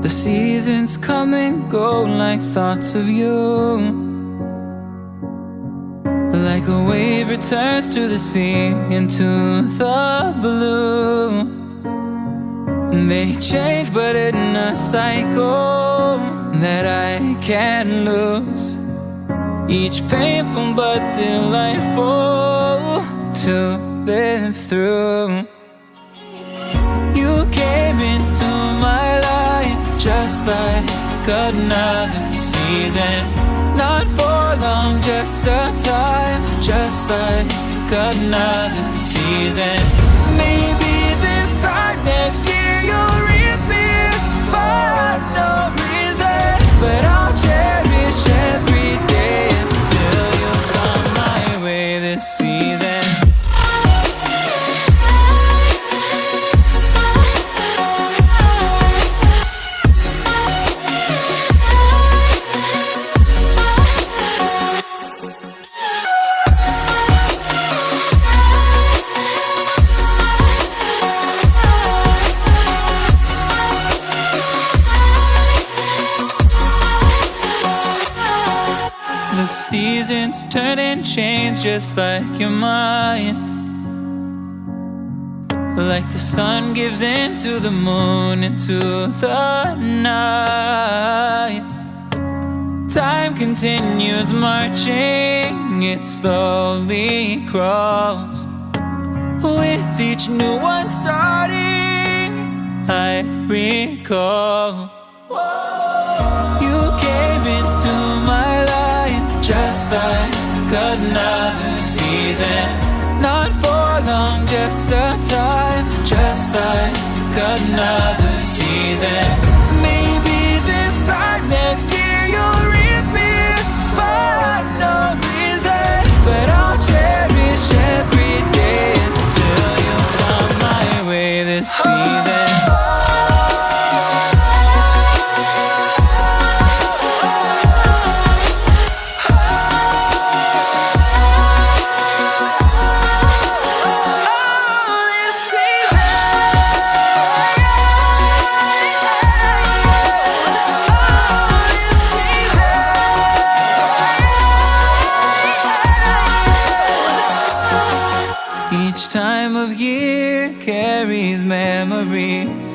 The seasons come and go like thoughts of you. Like a wave returns to the sea, into the blue. They change but in a cycle that I can't lose. Each painful but delightful to live through. You came into my life just like another season. Not for long, just a time, just like another season. Maybe this time next year you'll reappear for no reason, but I'll cherish every day until you come my way this season. The seasons turn and change just like your mind. Like the sun gives into the moon, into the night. Time continues marching, it slowly crawls. With each new one starting, I recall. You came into my life just like another season. Not for long, just a time, just like another season. Maybe this time next year you'll reappear for no reason, but I'll cherish every day until you come my way this season. Each time of year carries memories,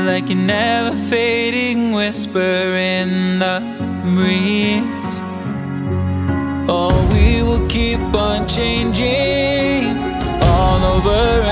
like a never fading whisper in the breeze. Oh, we will keep on changing all over